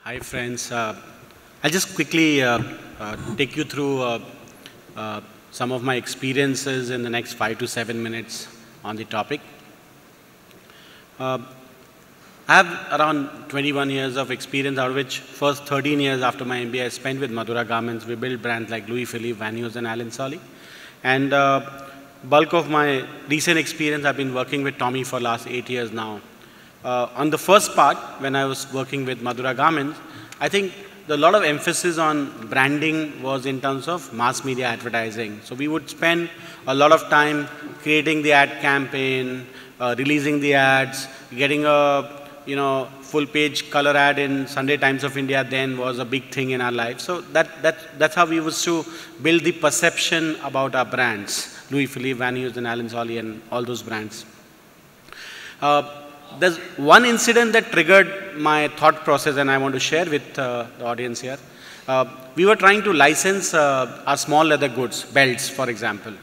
Hi friends, I'll just quickly take you through some of my experiences in the next 5 to 7 minutes on the topic. I have around 21 years of experience, out of which first 13 years after my MBA I spent with Madura Garments. We built brands like Louis Philippe, Van Heusen and Allen Solly. And bulk of my recent experience I've been working with Tommy for last 8 years now. On the first part, when I was working with Madura Garments, I think a lot of emphasis on branding was in terms of mass media advertising. So we would spend a lot of time creating the ad campaign, releasing the ads, getting a full page color ad in Sunday Times of India then was a big thing in our life. So that's how we used to build the perception about our brands, Louis Philippe, Van Heusen, Allen Solly and all those brands. There's one incident that triggered my thought process and I want to share with the audience here. We were trying to license our small leather goods, belts for example.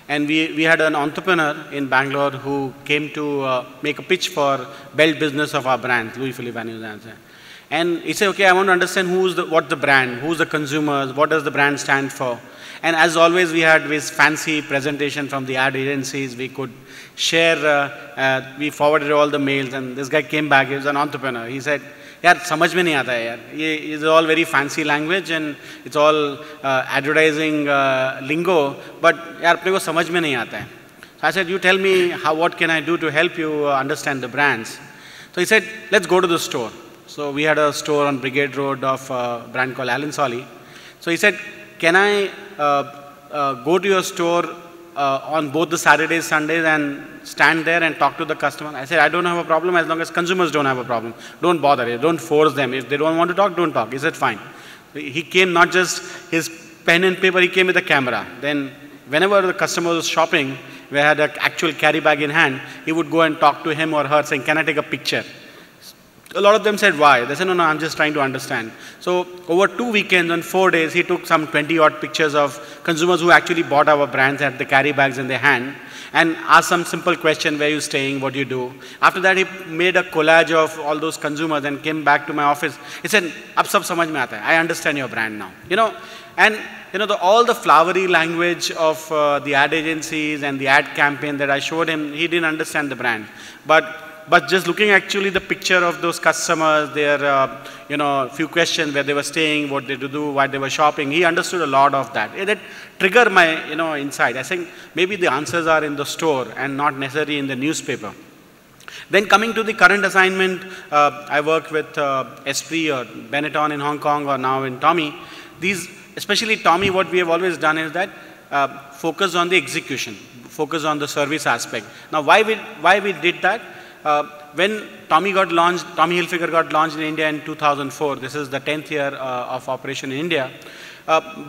And we had an entrepreneur in Bangalore who came to make a pitch for belt business of our brand, Louis Philippe, Van Heusen. And he said, okay, I want to understand what the brand, who's the consumers, what does the brand stand for. And as always, we had this fancy presentation from the ad agencies. We could share, we forwarded all the mails, and this guy came back, he was an entrepreneur. He said, yaar, samajh mein nahi aata hai yaar. It's all very fancy language and it's all advertising lingo, but yaar, apne ko samajh mein nahi aata hai. So I said, you tell me what can I do to help you understand the brands. So he said, let's go to the store. So we had a store on Brigade Road of a brand called Allen Solly. So he said, can I go to your store on both the Saturdays, Sundays and stand there and talk to the customer? I said, I don't have a problem as long as consumers don't have a problem. Don't bother, don't force them. If they don't want to talk, don't talk. He said, fine. He came not just his pen and paper, he came with a camera. Then whenever the customer was shopping, we had an actual carry bag in hand, he would go and talk to him or her saying, can I take a picture? A lot of them said, why? They said, no, I'm just trying to understand. So over 2 weekends, on 4 days, he took some 20-odd pictures of consumers who actually bought our brands, had the carry bags in their hand, and asked some simple question, where are you staying, what do you do? After that, he made a collage of all those consumers and came back to my office. He said, ab sab samajh mein aata hai. I understand your brand now. All the flowery language of the ad agencies and the ad campaign that I showed him, he didn't understand the brand. But just looking actually the picture of those customers, their few questions where they were staying, what they do, why they were shopping, he understood a lot of that. That triggered my insight. I think maybe the answers are in the store and not necessarily in the newspaper. Then coming to the current assignment, I work with Esprit or Benetton in Hong Kong or now in Tommy. Especially Tommy, what we have always done is that focus on the execution, focus on the service aspect. Now why we did that? When Tommy Hilfiger got launched in India in 2004, this is the 10th year of operation in India,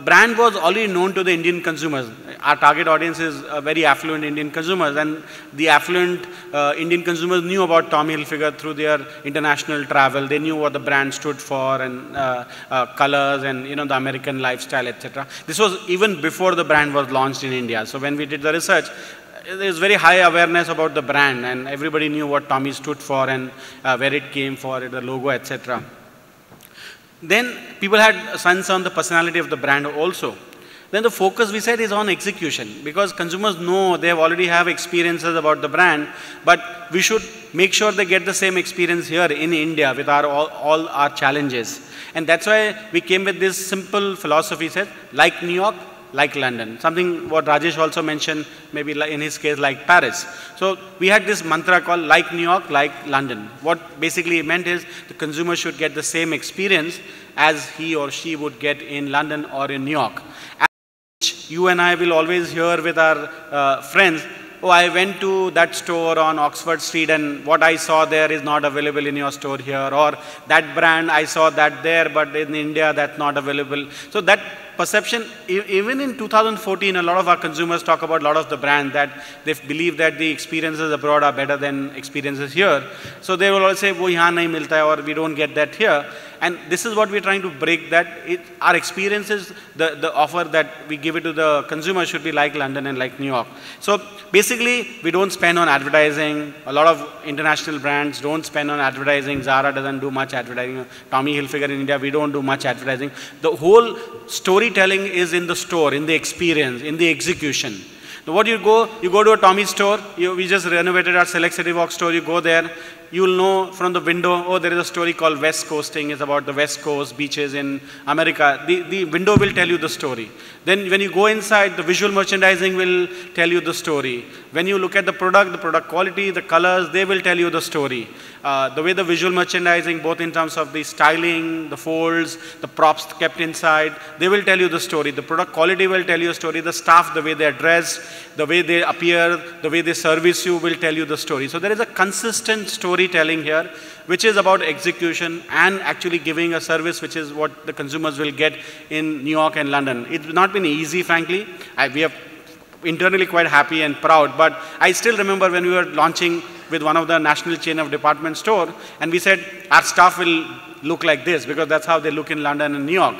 brand was already known to the Indian consumers. Our target audience is very affluent Indian consumers, and the affluent Indian consumers knew about Tommy Hilfiger through their international travel. They knew what the brand stood for and colors and the American lifestyle, etc. This was even before the brand was launched in India. So when we did the research, there's very high awareness about the brand and everybody knew what Tommy stood for and where it came for, the logo, etc. Then people had a sense on the personality of the brand also. Then the focus we said is on execution because consumers know they already have experiences about the brand, but we should make sure they get the same experience here in India with all our challenges. And that's why we came with this simple philosophy, said, like New York, like London. Something what Rajesh also mentioned, maybe in his case like Paris. So we had this mantra called like New York, like London. What basically it meant is the consumer should get the same experience as he or she would get in London or in New York. And you and I will always hear with our friends, oh, I went to that store on Oxford Street and what I saw there is not available in your store here, or that brand, I saw that there, but in India that's not available. So that perception, even in 2014, a lot of our consumers talk about a lot of the brands that they believe that the experiences abroad are better than experiences here. So they will always say, wo yahan nahi milta hai, or we don't get that here. And this is what we're trying to break, that our experiences, the offer that we give it to the consumer should be like London and like New York. So basically, we don't spend on advertising. A lot of international brands don't spend on advertising. Zara doesn't do much advertising. Tommy Hilfiger in India, we don't do much advertising. The whole storytelling is in the store, in the experience, in the execution. So what you go to a Tommy store, we just renovated our Select City Walk store, you go there, you will know from the window, oh, there is a story called West Coasting. It's about the West Coast beaches in America. The window will tell you the story. Then when you go inside, the visual merchandising will tell you the story. When you look at the product quality, the colors, they will tell you the story. The way the visual merchandising, both in terms of the styling, the folds, the props kept inside, they will tell you the story. The product quality will tell you a story. The staff, the way they are dressed, the way they appear, the way they service you will tell you the story. So there is a consistent storytelling here, which is about execution and actually giving a service, which is what the consumers will get in New York and London. It's not been easy, frankly. We are internally quite happy and proud, but I still remember when we were launching with one of the national chain of department store, and we said, our staff will look like this, because that's how they look in London and New York.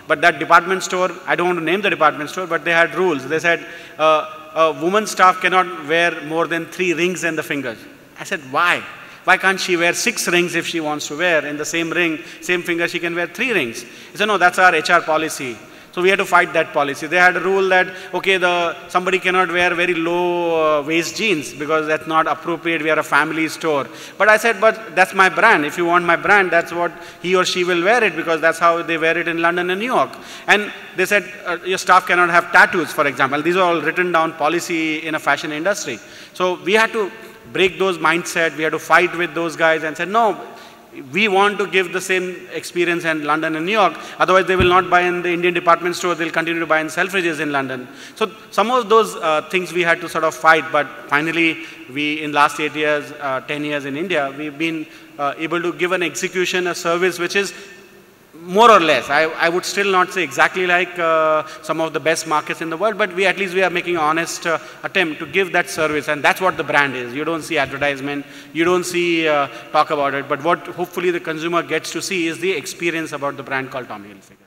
But that department store, I don't want to name the department store, but they had rules. They said, a woman's staff cannot wear more than 3 rings in the fingers. I said, why? Why can't she wear 6 rings if she wants to wear? In the same ring, same finger, she can wear 3 rings. He said, no, that's our HR policy. So we had to fight that policy. They had a rule that, okay, somebody cannot wear very low waist jeans because that's not appropriate. We are a family store. But I said, but that's my brand. If you want my brand, that's what he or she will wear it, because that's how they wear it in London and New York. And they said, your staff cannot have tattoos, for example. These are all written down policy in a fashion industry. So we had to break those mindset. We had to fight with those guys and said, no, we want to give the same experience in London and New York. Otherwise, they will not buy in the Indian department store. They'll continue to buy in Selfridges in London. So some of those things we had to sort of fight. But finally, we, in last 8 years, 10 years in India, we've been able to give an execution, a service which is more or less, I would still not say exactly like some of the best markets in the world, but at least we are making an honest attempt to give that service, and that's what the brand is. You don't see advertisement, you don't see talk about it, but what hopefully the consumer gets to see is the experience about the brand called Tommy Hilfiger.